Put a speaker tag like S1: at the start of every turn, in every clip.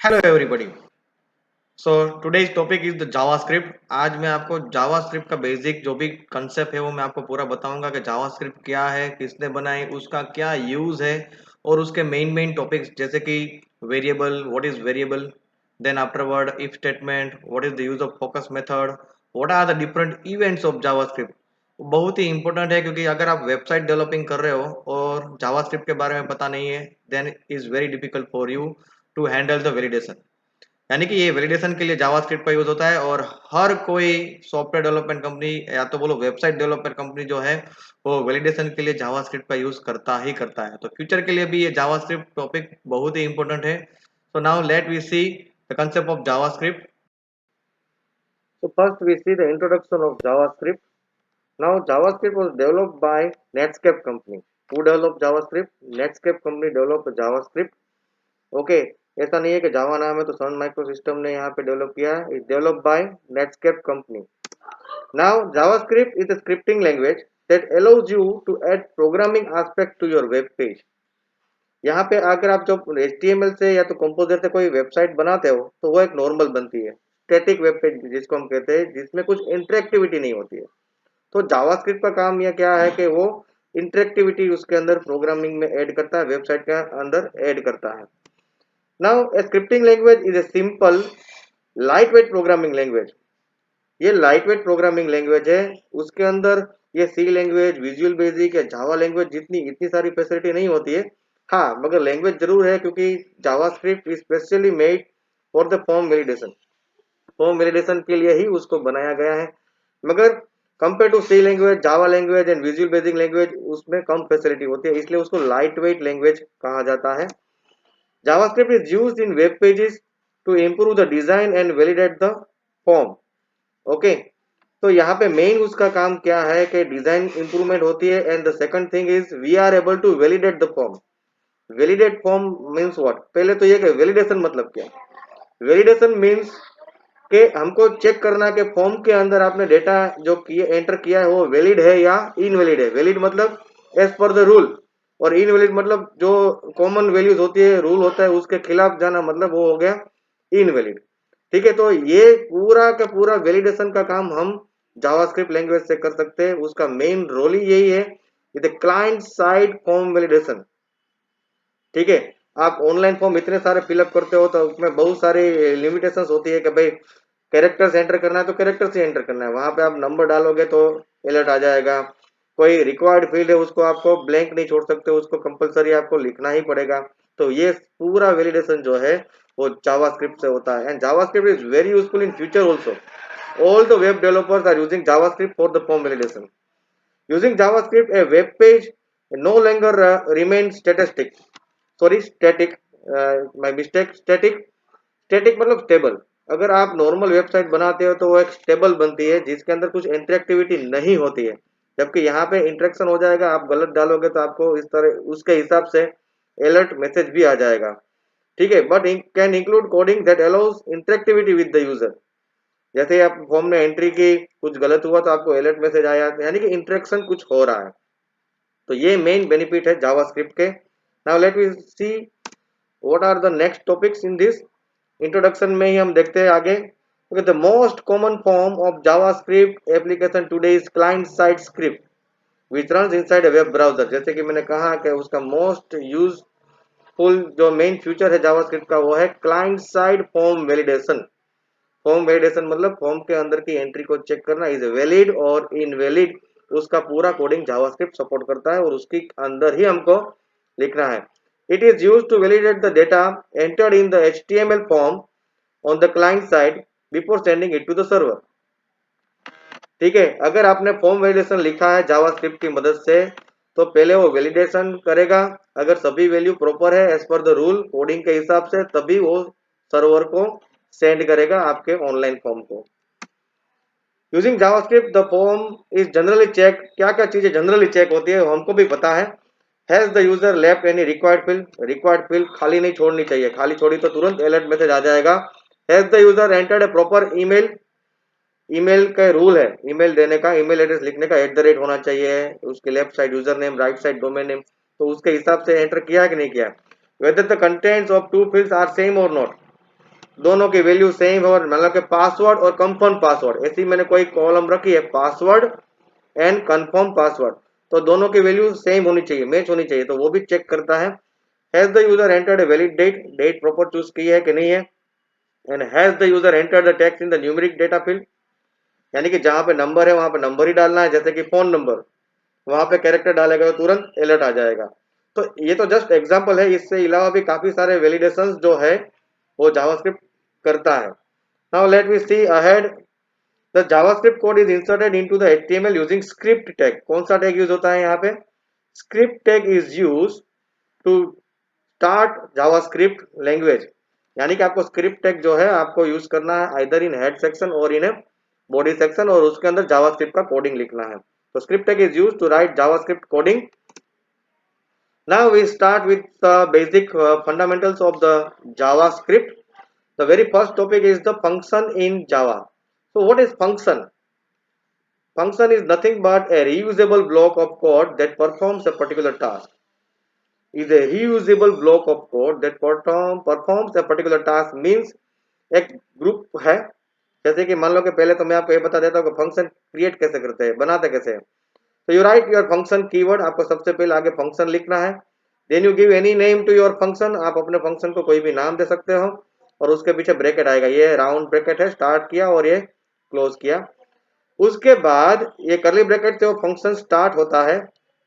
S1: Hello everybody. So today's topic is the JavaScript. आज मैं आपको जावास्क्रिप्ट का बेसिक जो भी कंसेप्ट है वो मैं आपको पूरा बताऊंगा कि जावास्क्रिप्ट क्या है, किसने बनाई, उसका क्या यूज है और उसके मेन टॉपिक्स जैसे कि variable, what is variable, then afterward if statement, what is the use of focus method, what are the different events of JavaScript. बहुत ही इंपॉर्टेंट है क्योंकि अगर आप वेबसाइट डेवलपिंग कर रहे हो और जावास्क्रिप्ट के बारे में पता नहीं है then is very difficult for you to handle the validation. यानी कि ये वैलिडेशन के लिए जावास्क्रिप्ट का यूज होता है और हर कोई सॉफ्टवेयर डेवलपमेंट कंपनी या तो बोलो वेबसाइट डेवलपमेंट कंपनी जो है वो वैलिडेशन के लिए जावास्क्रिप्ट का यूज करता ही करता है। तो फ्यूचर के लिए भी ये जावास्क्रिप्ट टॉपिक बहुत ही इंपॉर्टेंट है। So now let we see the concept of javascript. So first we see the introduction of JavaScript. Now JavaScript was developed by Netscape company. Who developed JavaScript? Netscape company developed JavaScript. Okay, ऐसा नहीं है कि जावा नाम है तो Sun micro system ने यहाँ पे डेवलप किया है। Is develop by Netscape company. Now JavaScript is a scripting language that allows you to add programming aspect to your web page. यहाँ पे अगर आप जब HTML से या तो कंपोजर से कोई वेबसाइट बनाते हो तो वो एक नॉर्मल बनती है, स्टैटिक वेब पेज जिसको हम कहते हैं, जिसमें कुछ इंटरेक्टिविटी नहीं होती है। तो जावास्क्रिप्ट का काम यह क्या है कि वो इंटरेक्टिविटी उसके अंदर प्रोग्रामिंग में ऐड करता है, वेबसाइट के अंदर ऐड करता है। Now A scripting language is a simple light weight programming language. ये लाइट वेट प्रोग्रामिंग लैंग्वेज है। उसके अंदर ये सी लैंग्वेज, विजुअल बेसिक या जावा लैंग्वेज जितनी इतनी सारी फैसिलिटी नहीं होती है। हाँ, मगर लैंग्वेज जरूर है क्योंकि JavaScript is specially made for the form validation. Form validation के लिए ही उसको बनाया गया है। मगर compare to C language, Java language and visual basic language उसमें कम फैसिलिटी होती है, इसलिए उसको लाइट वेट लैंग्वेज कहा जाता है। JavaScript is used in web pages to improve the design and validate the form. Okay, तो यहाँ पे मेन उसका काम क्या है कि डिजाइन इंप्रूवमेंट होती है and the second thing is we are able to validate the form. Validate form means what? पहले तो ये कि वैलिडेशन मतलब क्या? वैलिडेशन मींस कि हमको चेक करना कि फॉर्म के अंदर आपने डेटा जो किए एंटर किया है वो वैलिड है या इनवैलिड है। वैलिड मतलब एज पर द रूल, और इनवैलिड मतलब जो कॉमन वैल्यूज होती है, रूल होता है, उसके खिलाफ जाना, मतलब वो हो गया इनवैलिड। ठीक है, तो ये पूरा का पूरा वैलिडेशन का काम हम जावास्क्रिप्ट लैंग्वेज से कर सकते हैं। उसका मेन रोल ही यही है, क्लाइंट साइड फॉर्म वैलिडेशन। ठीक है, आप ऑनलाइन फॉर्म इतने सारे फिलअप करते हो तो उसमें बहुत सारी लिमिटेशंस होती है कि भाई कैरेक्टर्स एंटर करना है तो कैरेक्टर से एंटर करना है, वहां पे आप नंबर डालोगे तो अलर्ट आ जाएगा। कोई रिक्वायर्ड फील्ड है उसको आपको ब्लैंक नहीं छोड़ सकते, उसको कंपलसरी आपको लिखना ही पड़ेगा। तो ये पूरा वैलिडेशन जो है वो जावास्क्रिप्ट से होता है and JavaScript is very useful in future also. All the web developers are using JavaScript for the form validation. Using JavaScript a web page no longer remains static, my mistake, static मतलब stable. अगर आप normal website बनाते हो तो वो एक stable बनती है जिसके अंदर कुछ इंटरेक्टिविटी नहीं होती है, जबकि यहाँ पे इंटरेक्शन हो जाएगा। आप गलत डालोगे तो आपको इस तरह उसके हिसाब से अलर्ट मैसेज भी आ जाएगा। ठीक है, but can include coding that allows interactivity with the user. जैसे आप फॉर्म में एंट्री की, कुछ गलत हुआ तो आपको अलर्ट मैसेज आया, यानी कि इंटरेक्शन कुछ हो रहा है। तो ये मेन बेनिफिट है जावास्क्रिप्ट के। Now let we see what are the next topics in this. Introduction में ही हम देखते हैं आगे। The most common form of JavaScript application today is client side script which runs inside a web browser. जैसे कि मैंने कहा कि उसका मोस्ट यूजफुल जो मेन फीचर है जावास्क्रिप्ट का वो है client side form validation. Form validation मतलब फॉर्म के अंदर की एंट्री को चेक करना, इज वैलिड और इनवैलिड, उसका पूरा कोडिंग जावास्क्रिप्ट सपोर्ट करता है और उसके अंदर ही हमको लिखना है। It is used to validate the data entered in the HTML form on the client side before sending it to the server. ठीक है, अगर आपने फॉर्म वैलिडेशन लिखा है जावास्क्रिप्ट की मदद से तो पहले वो वैलिडेशन करेगा। अगर सभी वैल्यू प्रॉपर है as per the rule coding के हिसाब से तभी वो सर्वर को सेंड करेगा आपके ऑनलाइन फॉर्म को। Using JavaScript the form is generally check. क्या क्या चीजें जनरली चेक होती है हमको भी पता है। Has the user left any required field? Required field खाली नहीं छोड़नी चाहिए, खाली छोड़ी तो तुरंत अलर्ट मैसेज आ जाएगा। Has the user entered A proper email? Email का रूल है ईमेल देने का, ईमेल एड्रेस लिखने का @ होना चाहिए, उसके left side user name, right side domain name, तो उसके हिसाब से एंटर किया कि नहीं किया। Whether the contents of two fields are same or not? दोनों की वैल्यू सेम और मतलब कि पासवर्ड और कंफर्म पासवर्ड, ऐसी मैंने कोई कॉलम रखी है पासवर्ड एंड कंफर्म पासवर्ड, तो दोनों की वैल्यू सेम होनी चाहिए, मैच होनी चाहिए, तो वो भी चेक करता है। Has the user entered a valid date, date proper choose की है कि नहीं है, and has the user entered the text in the numeric data field, यानी कि जहां पे नंबर है वहां पे नंबर ही डालना है, जैसे कि फोन नंबर, वहां पे कैरेक्टर डालेगा तो तुरंत अलर्ट आ जाएगा। तो ये तो जस्ट एग्जांपल है, इससे अलावा भी काफी सारे वैलिडेशंस जो है वो जावास्क्रिप्ट करता है। Now let me see ahead, the JavaScript code is inserted into the HTML using script tag. कौन सा टैग यूज होता है यहाँ पे, script tag is use to start JavaScript language, यानी कि आपको स्क्रिप्ट टैग जो है आपको यूज करना है आइदर इन हेड सेक्शन और इन ए बॉडी सेक्शन, और उसके अंदर जावास्क्रिप्ट का कोडिंग लिखना है। तो script tag is use to write JavaScript coding. Now we start with the basic fundamentals of the JavaScript. The very first topic is the function in Java. So what is function? Function is nothing but a reusable block of code that performs a particular task. Is a reusable block of code that performs a particular task means एक group है, जैसे कि मान लो कि पहले तो मैं आपको ये बता देता हूँ कि फंक्शन क्रिएट कैसे करते हैं, बनाते कैसे हैं। तो you write your function keyword, आपको सबसे पहले आगे फंक्शन लिखना है। Then you give any name to your function, आप अपने फंक्शन को कोई भी नाम दे सकते हो, और उसके पीछे ब्रैकेट आएगा, ये राउंड ब्रैकेट है, स्टार्ट किया और ये क्लोज किया। उसके बाद ये करली ब्रैकेट से वो फंक्शन स्टार्ट होता है।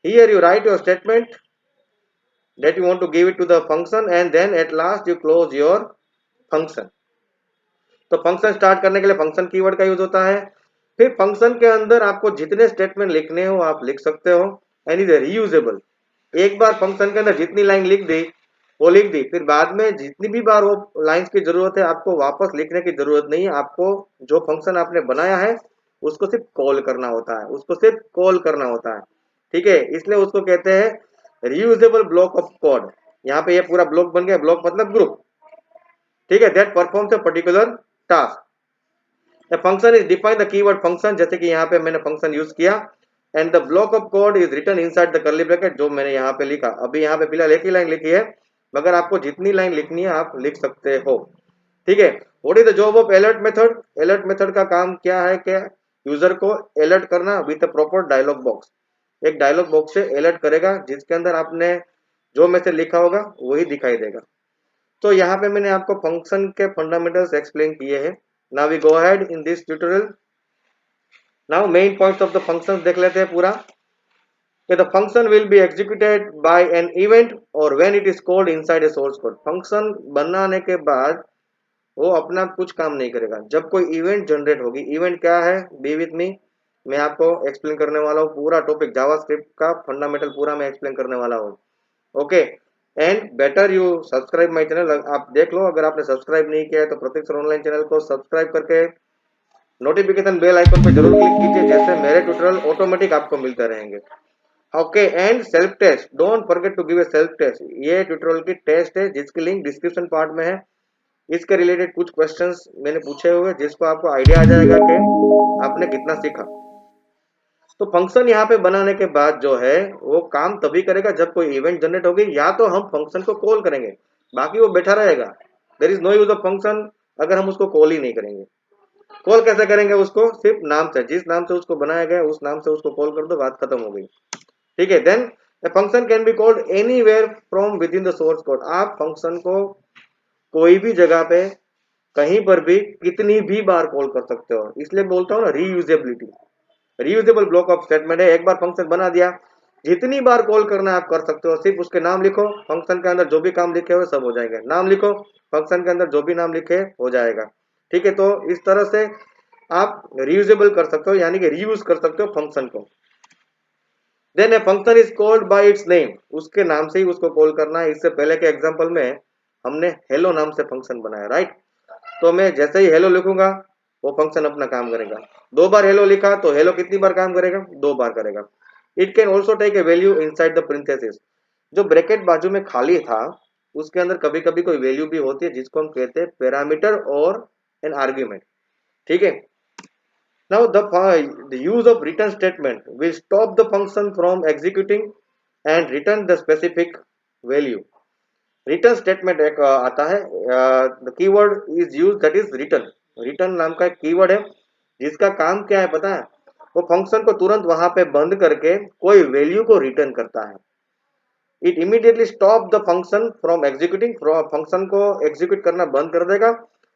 S1: Here you write your statement that you want to give it to the function and then at last you close your function। तो फंक्शन स्टार्ट करने के लिए फंक्शन कीवर्ड का यूज होता है। फिर फंक्शन के अंदर आपको जितने स्टेटमेंट लिखने हो आप लिख सकते हो, एंड इज रीयूजेबल। एक बार फंक्शन के अंदर जितनी लाइन लिख दी वो लिख दी, फिर बाद में जितनी भी बार वो लाइंस की जरूरत है आपको वापस लिखने की जरूरत नहीं है। आपको जो फंक्शन आपने बनाया है उसको सिर्फ कॉल करना होता है, उसको सिर्फ कॉल करना होता है, ठीक है। इसलिए उसको कहते हैं रीयूजेबल ब्लॉक ऑफ कोड। यहाँ पे ये पूरा ब्लॉक बन गया, ब्लॉक मतलब ग्रुप, ठीक है, that performs a particular task. A function is defined the keyword function, जैसे कि यहाँ पे मैंने फंक्शन यूज किया, and the block of code is written inside the curly bracket, जो मैंने यहाँ पे लिखा। अभी यहाँ पे फिलहाल एक ही लाइन लिखी है, मगर आपको जितनी लाइन लिखनी है आप लिख सकते हो, ठीक है। What is the job of alert method, alert method का काम क्या है कि यूजर को अलर्ट करना with a proper dialog box. एक डायलॉग बॉक्स से अलर्ट करेगा जिसके अंदर आपने जो मैसेज लिखा होगा वही दिखाई देगा। तो यहाँ पे मैंने आपको फंक्शन के फंडामेंटल्स एक्सप्लेन किए हैं। Now we go ahead in this tutorial. Now main points of the function देख लेते हैं पूरा, कि the function will be executed by an event or when it is called inside a source code. Function बनाने के बाद वो अपना कुछ काम नहीं करेगा, जब कोई इवेंट जनरेट होगी। इवेंट क्या है, बी विथ मी, मैं आपको एक्सप्लेन करने वाला हूँ पूरा टॉपिक जावास्क्रिप्ट का फंडामेंटल पूरा मैं एक्सप्लेन करने वाला हूँ, okay. And better you subscribe my channel, आप देख लो, अगर आपने सब्सक्राइब नहीं किया है तो प्रतीक सर ऑनलाइन चैनल को सब्सक्राइब करके नोटिफिकेशन बेल आइकन पर जरूर क्लिक कीजिए, जैसे मेरे ट्यूटोरियल ऑटोमेटिक आपको मिलते रहेंगे, okay. And self test, don't forget to give a self test, ये ट्यूटोरियल की टेस्ट है जिसकी लिंक डिस्क्रिप्शन पार्ट में है। इसके रिलेटेड कुछ क्वेश्चंस मैंने पूछे हुए जिसको आपको आइडिया आ जाएगा कि आपने कितना सीखा। तो फंक्शन यहाँ पे बनाने के बाद जो है वो काम तभी करेगा जब कोई इवेंट जनरेट होगी, या तो हम फंक्शन को कॉल करेंगे, बाकी वो बैठा रहेगा। There is no use of function अगर हम उसको कॉल ही नहीं करेंगे। कॉल कैसे करेंगे उसको, सिर्फ नाम से, जिस नाम से उसको बनाया गया उस नाम से उसको कॉल कर दो, बात खत्म हो गई, ठीक है। Then a function can be called anywhere from within the source code. आप फंक्शन को कोई भी जगह पे कहीं पर भी कितनी भी बार कॉल कर सकते हो, इसलिए बोलता हूँ ना reusability. Reusable block of statement है, एक बार फंक्शन बना दिया, जितनी बार कॉल करना है आप कर सकते हो, सिर्फ उसके नाम लिखो, फंक्शन के अंदर जो भी काम लिखे हुए सब हो जाएंगे। नाम लिखो, फंक्शन के अंदर जो भी नाम लिखे हो जाएगा, ठीक है। तो इस तरह से आप रीयूजेबल कर सकते हो, यानी कि रीयूज कर सकते हो फंक्शन को। Then a function is called by its name, उसके नाम से ही उसको कॉल करना है। इससे पहले के एग्जांपल में हमने हेलो नाम से फंक्शन बनाया, राइट। तो मैं जैसे ही हेलो लिखूंगा वो फंक्शन अपना काम करेगा। दो बार हेलो लिखा तो हेलो कितनी बार काम करेगा, दो बार करेगा। It can also take a value inside the parenthesis, जो ब्रैकेट बाजू में खाली था उसके अंदर कभी कभी कोई वैल्यू भी होती है जिसको हम कहते हैं पैरामीटर और एन आर्ग्यूमेंट, ठीक है। Now the use of return statement will stop the function from executing and return the specific value। Return statement एक आता है, the keyword is use that is return. Return नाम का एक कीवर्ड है जिसका काम क्या है पता है, वो फंक्शन को तुरंत वहां पे बंद करके कोई वैल्यू को रिटर्न करता है। It immediately stop the function from executing, function को एग्जीक्यूट करना बंद कर देगा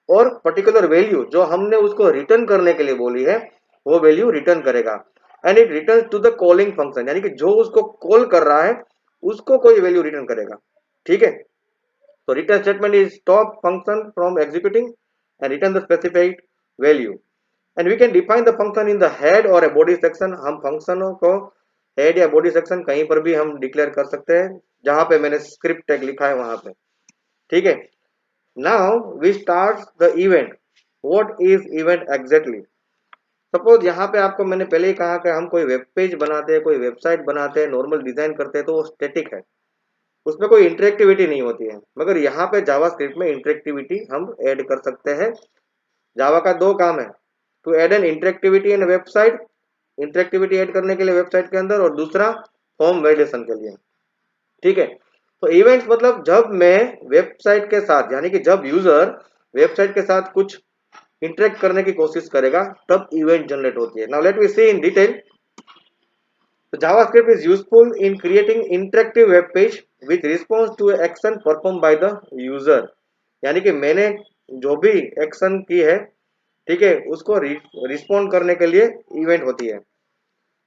S1: और पर्टिकुलर वैल्यू जो हमने उसको रिटर्न करने के लिए बोली है वो वैल्यू रिटर्न करेगा। And it return to the calling function, यानी कि जो उसको कॉल कर रहा है उसको कोई वैल्यू रिटर्न करेगा। ठीक है, तो return statement is stop function from executing and return the specified value. And we can define the function in the head or a body section। हम फंक्शनों को हेड या बॉडी सेक्शन कहीं पर भी हम डिक्लेयर कर सकते हैं, जहां पे मैंने स्क्रिप्ट टैग लिखा है वहां पे। ठीक है, now we start the event. What is event exactly? Suppose यहाँ पे आपको मैंने पहले ही कहा कि हम कोई वेब पेज बनाते हैं, कोई वेबसाइट बनाते हैं, नॉर्मल डिजाइन करते हैं, तो वो स्टैटिक है, उसमें कोई इंटरेक्टिविटी नहीं होती है। मगर यहाँ पे जावास्क्रिप्ट में इंटरेक्टिविटी हम ऐड कर सकते हैं। जावा का दो काम है, to add an interactivity in website, interactivity add करने के लिए वेबसाइट के अंदर, और दूसरा फॉर्म वैलिडेशन के लिए। ठीक है, तो इवेंट्स मतलब जब मैं वेबसाइट के साथ, यानी कि जब यूजर वेबसाइट के साथ कुछ इंटरेक्ट करने की कोशिश करेगा तब इवेंट जनरेट होती है। Now let we see in detail. So JavaScript is useful in creating interactive web page with response to action performed by the user। यानी कि मैंने जो भी एक्शन की है, ठीक है, उसको रिस्पॉन्ड करने के लिए इवेंट होती है।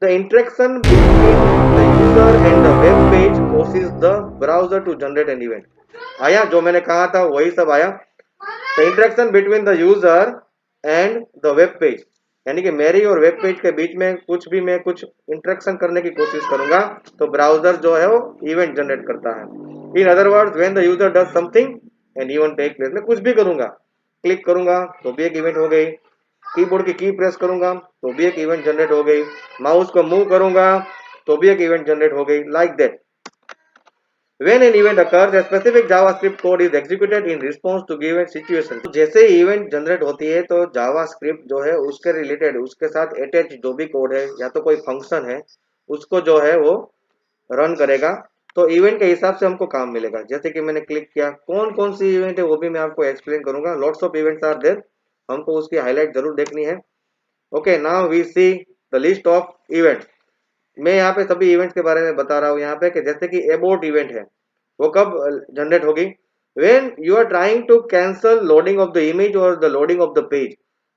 S1: The interaction between the user and the web page causes the browser to generate an event। आया जो मैंने कहा था वही सब आया। The interaction between the user and the web page, यानी कि मेरी और वेब पेज के बीच में कुछ भी मैं कुछ इंटरेक्शन करने की कोशिश करूंगा तो ब्राउजर जो है वो इवेंट जनरेट करता है। In other words when the user does something and event take place, मैं कुछ भी करूंगा, क्लिक करूंगा तो भी एक इवेंट हो गई, कीबोर्ड की की प्रेस करूंगा तो भी एक इवेंट जनरेट हो गई, माउस को मूव करूंगा तो भी एक इवेंट जनरेट हो गई, like that. When an event occurs, a specific JavaScript code is executed in response to given situation। तो जैसे ही इवेंट जनरेट होती है तो जावास्क्रिप्ट जो है उसके रिलेटेड, उसके साथ अटैच जो भी कोड है या तो कोई फंक्शन है उसको जो है वो रन करेगा। तो इवेंट के हिसाब से हमको काम मिलेगा। जैसे कि मैंने क्लिक किया, कौन कौन सी इवेंट है वो भी मैं आपको एक्सप्लेन करूंगा। Lots of events are there, हमको उसकी हाईलाइट जरूर देखनी है। Okay, now we see the list of events. मैं यहाँ पे सभी इवेंट्स के बारे में बता रहा हूँ यहाँ पे, कि जैसे कि अबाउट इवेंट है वो कब जनरेट होगी? When you are trying to cancel loading of the image or the loading of the page.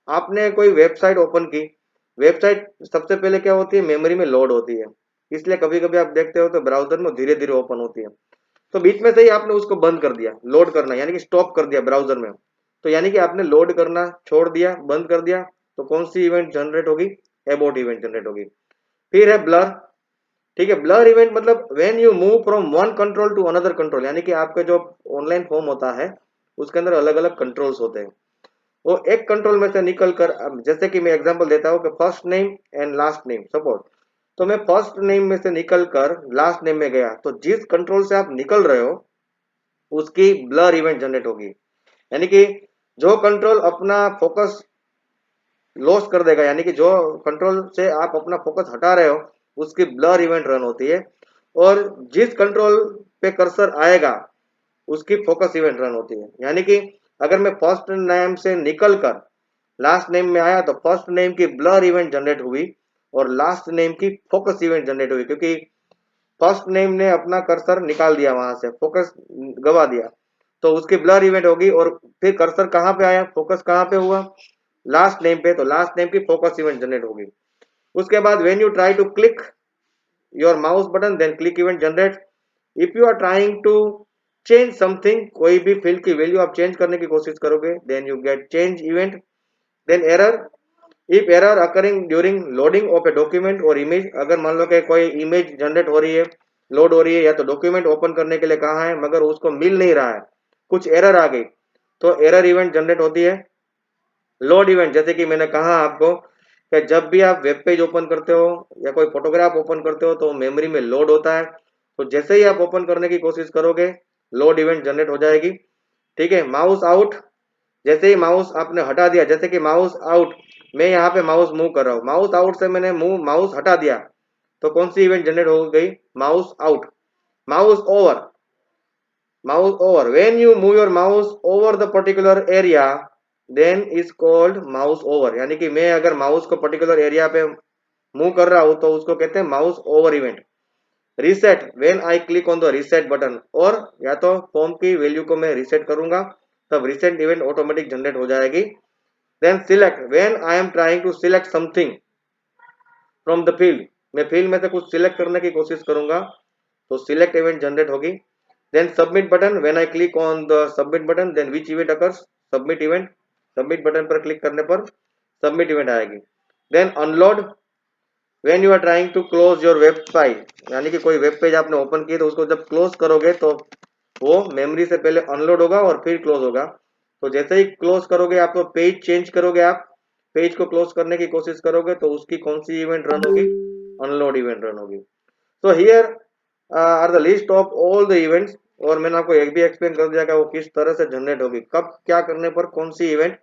S1: आपने कोई वेबसाइट ओपन की, वेबसाइट सबसे पहले क्या होती है, मेमोरी में लोड होती है, इसलिए कभी कभी आप देखते हो तो ब्राउजर में धीरे धीरे ओपन होती है। तो बीच में से ही आपने उसको बंद कर दिया, लोड करना यानी कि स्टॉप कर दिया ब्राउजर में, तो यानी कि आपने लोड करना छोड़ दिया, बंद कर दिया, तो कौन सी इवेंट जनरेट होगी? अबाउट इवेंट जनरेट होगी। फिर है ब्लर। ठीक है, ब्लर इवेंट मतलब when you move from one control to another control, यानी कि आपका जो ऑनलाइन फॉर्म होता है उसके अंदर अलग अलग कंट्रोल्स होते हैं, वो एक कंट्रोल में से निकल कर, जैसे कि मैं एग्जांपल देता हूँ कि first name and last name suppose, तो मैं फर्स्ट नेम में से निकल कर लास्ट नेम में गया, तो जिस कंट्रोल से आप निकल रहे हो उसकी ब्लर इवेंट जनरेट होगी। यानी कि जो कंट्रोल अपना फोकस लॉस कर देगा, यानी कि जो कंट्रोल से आप अपना फोकस हटा रहे हो उसकी ब्लर इवेंट रन होती है, और जिस कंट्रोल पे कर्सर आएगा उसकी फोकस इवेंट रन होती है। यानी कि अगर मैं फर्स्ट नेम से निकल कर लास्ट नेम में आया तो फर्स्ट नेम की ब्लर इवेंट जनरेट हुई और लास्ट नेम की फोकस इवेंट जनरेट हुई, क्योंकि फर्स्ट नेम ने अपना कर्सर निकाल दिया, वहां से फोकस गवा दिया, तो उसकी ब्लर इवेंट होगी। और फिर कर्सर कहाँ पे आया, फोकस कहाँ पे हुआ, लास्ट नेम पे, तो लास्ट नेम की फोकस इवेंट जनरेट होगी। उसके बाद when you try to click your mouse button then click event generate. If you are trying to change something, कोई भी फील्ड की वैल्यू आप चेंज करने की कोशिश करोगे then you get change event. Then error, if error occurring during loading of a document और image, अगर मान लो कि कोई इमेज जनरेट हो रही है, लोड हो रही है, या तो डॉक्यूमेंट ओपन करने के लिए कहा है मगर उसको मिल नहीं रहा है, कुछ एरर आ गई, तो एरर इवेंट जनरेट होती है। लोड इवेंट, जैसे कि मैंने कहा आपको कि जब भी आप वेब पेज ओपन करते हो या कोई फोटोग्राफ ओपन करते हो तो मेमोरी में लोड होता है, तो जैसे ही आप ओपन करने की कोशिश करोगे लोड इवेंट जनरेट हो जाएगी। ठीक है, माउस आउट, जैसे ही माउस आपने हटा दिया, जैसे कि माउस आउट, मैं यहाँ पे माउस मूव कर रहा हूँ, माउस आउट से मैंने माउस हटा दिया तो कौन सी इवेंट जनरेट हो गई, mouse out. Mouse over, mouse over. When you move your mouse over the particular area, then is called mouse over. यानी कि मैं अगर माउस को पर्टिकुलर एरिया पे मूव कर रहा हूं तो उसको कहते हैं mouse over event. Reset, when I click on the reset button, और या तो फॉर्म की वैल्यू को मैं रीसेट करूंगा तब रीसेट इवेंट ऑटोमेटिक जनरेट हो जाएगी. Then select, when I am trying to select something from the field, मैं फील्ड में से कुछ सिलेक्ट करने की कोशिश करूंगा तो सिलेक्ट इवेंट जनरेट होगी. Then submit button, when I click on the submit button then which event occurs, submit event, submit button पर क्लिक करने पर सबमिट इवेंट आएगी. Then unload, when you are trying to close your website, यानी कि कोई web page आपने open किया तो उसको जब क्लोज करोगे तो वो मेमोरी से पहले अनलोड होगा और फिर क्लोज होगा. तो जैसे ही क्लोज करोगे आप तो पेज चेंज करोगे, आप पेज को क्लोज करने की कोशिश करोगे तो उसकी कौन सी इवेंट रन होगी, अनलोड इवेंट रन होगी. तो here are the list of all the events, और मैंने आपको एक भी एक्सप्लेन कर दिया कि वो किस तरह से जनरेट होगी, कब क्या करने पर कौन सी इवेंट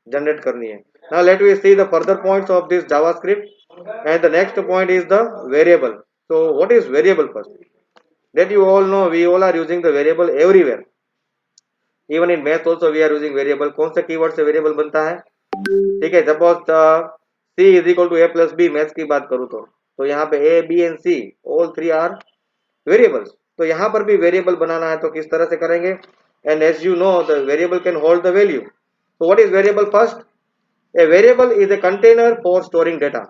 S1: जनरेट करनी है. Now let we see the further points of this JavaScript and the next point is the variable. so what is variable first? That you all know, we all are using the variable everywhere. Even in math also we are using variable. कौन सा keyword से variable बनता है? ठीक है, suppose c is equal to a plus B, maths की बात करूं तो यहाँ पे a b and c all three are variables. तो यहाँ पर भी वेरिएबल बनाना है तो किस तरह से करेंगे? And as you know the variable can hold the value. तो what is variable first? A variable is a container for storing data.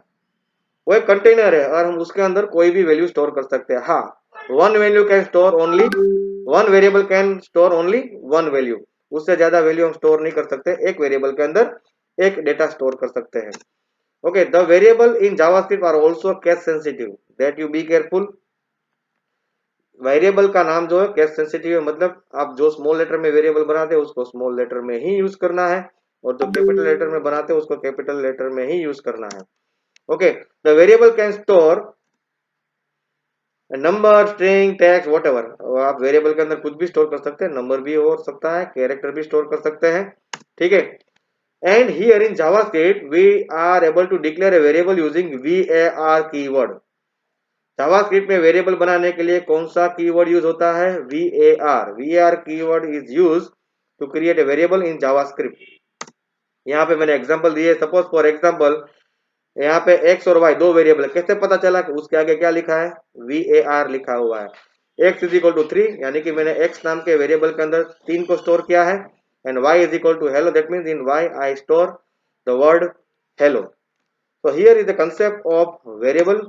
S1: वो एक कंटेनर है और हम उसके अंदर कोई भी वैल्यू स्टोर कर सकते हैं. हाँ, one value can store only one variable can store only one value. उससे ज्यादा वैल्यू हम स्टोर नहीं कर सकते. एक वेरिएबल के अंदर एक डेटा स्टोर कर सकते हैं. Okay, the variable in JavaScript are also case sensitive, that you be careful. Variable का नाम जो है केस सेंसिटिव है, मतलब आप जो स्मॉल लेटर में वेरिएबल बनाते हैं उसको स्मॉल लेटर में ही यूज करना है और जो कैपिटल लेटर में बनाते हैं उसको कैपिटल लेटर में ही यूज करना है. Okay, the variable can store number, string, text, whatever. आप वेरिएबल के अंदर कुछ भी स्टोर कर सकते हैं, नंबर भी हो सकता है, कैरेक्टर भी स्टोर कर सकते हैं. ठीक है. And here in JavaScript we are able to declare a variable using var keyword. JavaScript में वेरिएबल बनाने के लिए कौन सा कीवर्ड यूज होता है? var keyword is use to create a variable in JavaScript. यहाँ पे मैंने एग्जांपल दिए. सपोज फॉर एग्जांपल यहाँ पे x और y दो वेरिएबल है, कैसे पता चला कि उसके आगे क्या लिखा है? var लिखा हुआ है. x इज इक्वल टू 3, यानी कि मैंने x नाम के वेरिएबल के अंदर 3 को स्टोर किया है. And y is equal to hello, that means in y I store the word hello. So here is the concept of variable.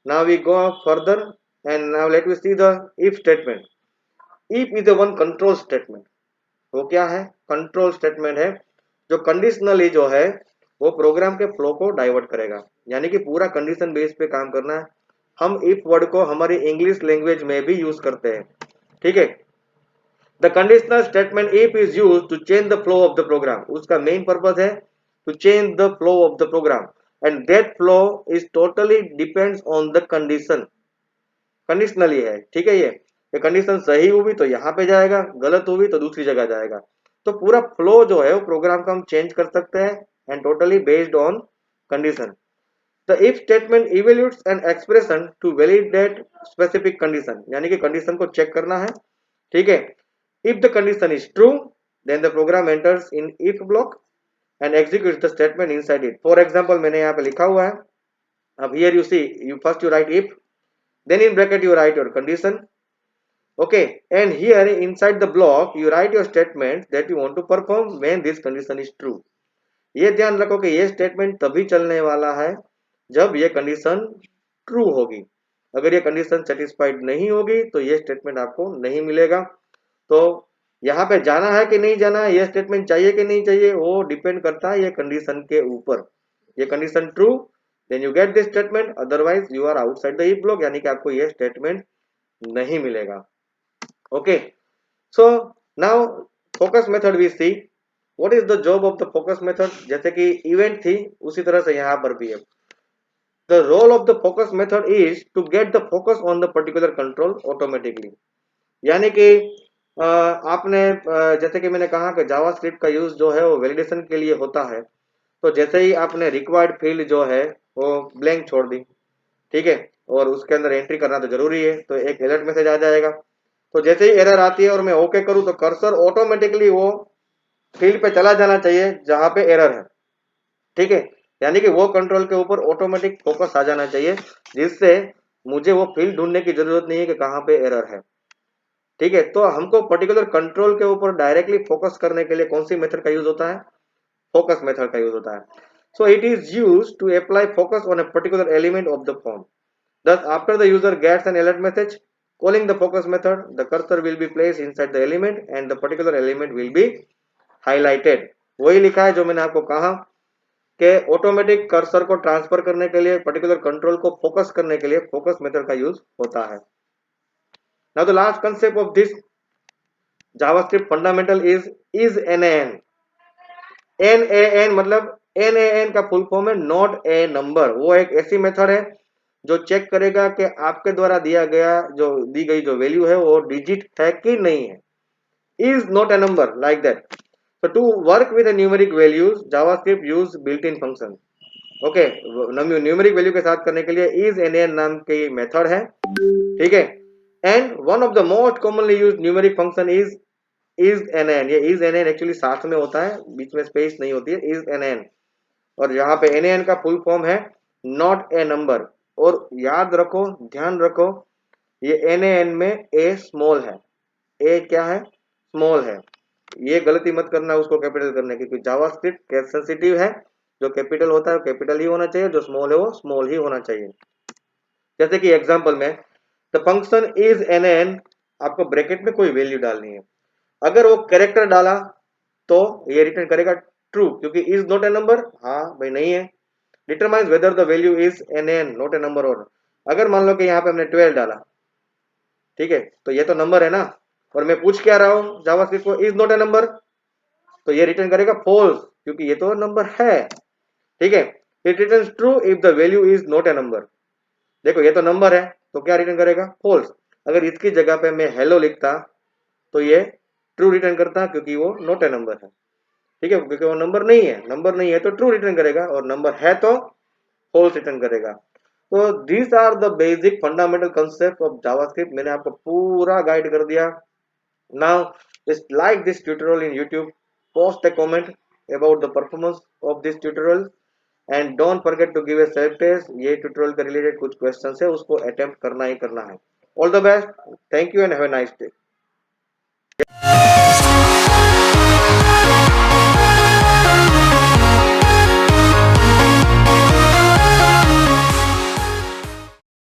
S1: Now we go further and now let me see the if statement. If is the one control statement. वो क्या है? Control statement है जो conditionally जो है वो programme के flow को डाइवर्ट करेगा, यानी कि पूरा कंडीशन बेस पे काम करना है. हम इफ वर्ड को हमारी इंग्लिश लैंग्वेज में भी यूज करते हैं. ठीक है. The conditional statement if is use to change the flow of the program. उसका मेन पर्पज है to change the flow of the program and that flow is totally depends on the condition. Conditionally है. ठीक है. ये condition सही हुई तो यहाँ पे जाएगा, गलत हुई तो दूसरी जगह जाएगा. तो पूरा फ्लो जो है वो प्रोग्राम का हम चेंज कर सकते हैं and totally based on condition. The if statement evaluates an expression to validate specific condition, यानी कि कंडीशन को चेक करना है. ठीक है. If the condition is true then the program enters in if block and executes the statement inside it. For example मैंने यहाँ पे लिखा हुआ है. अब here you see, you first you write if, then in bracket you write your condition. Okay, and here inside the block you write your statement that you want to perform when this condition is true. ये ध्यान रखो कि ये statement तभी चलने वाला है जब ये कंडीशन ट्रू होगी. अगर ये कंडीशन सेटिस्फाइड नहीं होगी तो ये स्टेटमेंट आपको नहीं मिलेगा. तो यहाँ पे जाना है कि नहीं जाना है, ये स्टेटमेंट चाहिए कि नहीं चाहिए, वो डिपेंड करता है ये कंडीशन के ऊपर. ये condition true then you get this statement, otherwise you are outside the if block, यानी कि आपको ये स्टेटमेंट नहीं मिलेगा. Okay, so now focus method we see. What is the job of the focus method? जैसे कि इवेंट थी उसी तरह से यहाँ पर भी है. The role of the focus method is to get the focus on the particular control automatically. यानी कि आपने जैसे कि मैंने कहा कि जावास्क्रिप्ट का यूज जो है वो वैलिडेशन के लिए होता है. तो जैसे ही आपने रिक्वायर्ड फील्ड जो है वो ब्लैंक छोड़ दी, ठीक है, और उसके अंदर एंट्री करना तो जरूरी है, तो एक अलर्ट मैसेज आ जाएगा. तो जैसे ही एरर आती है और मैं ओके करूं तो कर्सर ऑटोमेटिकली वो फील्ड पे चला जाना चाहिए जहां पे एरर है, ठीक है। यानी कि वो कंट्रोल के ऊपर ऑटोमेटिक फोकस आ जाना चाहिए, जिससे मुझे वो फील्ड ढूंढने की जरूरत नहीं है कि कहां पे एरर है, ठीक है। तो हमको पर्टिकुलर कंट्रोल के ऊपर डायरेक्टली फोकस करने के लिए कौन सी मेथड का यूज होता है? फोकस मेथड का यूज होता है। So it is used to apply focus on a particular element of the form. Thus, after the user gets an alert message calling the focus method, the cursor will be placed inside the element and the particular element will be highlighted। वही लिखा है जो मैंने आपको कहा कि automatic cursor को transfer करने के लिए, पर्टिकुलर कंट्रोल को फोकस करने के लिए फोकस मेथड का यूज होता है। Now the last concept of this JavaScript fundamental is NaN। NaN मतलब NaN का फुल फॉर्म है नॉट ए नंबर। वो एक ऐसी मेथड है जो चेक करेगा कि आपके द्वारा दी गई जो वैल्यू है वो डिजिट है कि नहीं है। Is not a number like that. So to work with the numeric values, JavaScript use built-in function। Okay, numeric value के साथ करने के लिए is NaN नाम की मेथड है, ठीक है। And one of the most commonly used numeric function is NaN। ये इज NaN एक्चुअली साथ में होता है, बीच में स्पेस नहीं होती है, इज NaN। और यहाँ पे NaN का फुल फॉर्म है नॉट ए नंबर। और याद रखो, ध्यान रखो, ये NaN में ए स्मॉल है, ए क्या है? स्मॉल है। ये गलती मत करना उसको कैपिटल करने की, क्योंकि जावास्क्रिप्ट केस सेंसिटिव है। जो कैपिटल होता है कैपिटल ही होना चाहिए, जो स्मॉल है वो स्मॉल ही होना चाहिए। जैसे कि एग्जांपल में द फंक्शन इज NaN, आपको ब्रैकेट में कोई वैल्यू डालनी है। अगर वो कैरेक्टर डाला तो ये रिटर्न करेगा ट्रू, क्योंकि इज नॉट ए नंबर, हाँ भाई नहीं है। Determines whether the value is NaN not a number. और अगर मान लो कि यहाँ पे हमने 12 डाला, ठीक है, तो ये तो नंबर है ना, और मैं पूछ क्या रहा हूँ जावास्क्रिप्ट को, इज नॉट ए नंबर, तो ये रिटर्न करेगा फॉल्स, क्योंकि ये तो नंबर है, ठीक है। It returns true if the value is not a number. देखो ये तो नंबर है, तो क्या रिटर्न करेगा? फॉल्स। अगर इसकी जगह पे मैं हेलो लिखता तो ये ट्रू रिटर्न करता, क्योंकि वो नॉट ए नंबर है, ठीक है, क्योंकि वो नंबर नहीं है। नंबर नहीं है तो ट्रू रिटर्न करेगा, और नंबर है तो फॉल्स रिटर्न करेगा। तो these are the basic fundamental concept of JavaScript. मैंने आपको पूरा गाइड कर दिया। Now just like this tutorial in YouTube, post a comment about the performance of this tutorial and don't forget to give a self test। ये tutorial के related कुछ questions है, उसको attempt करना ही करना है। All the best, thank you and have a nice day।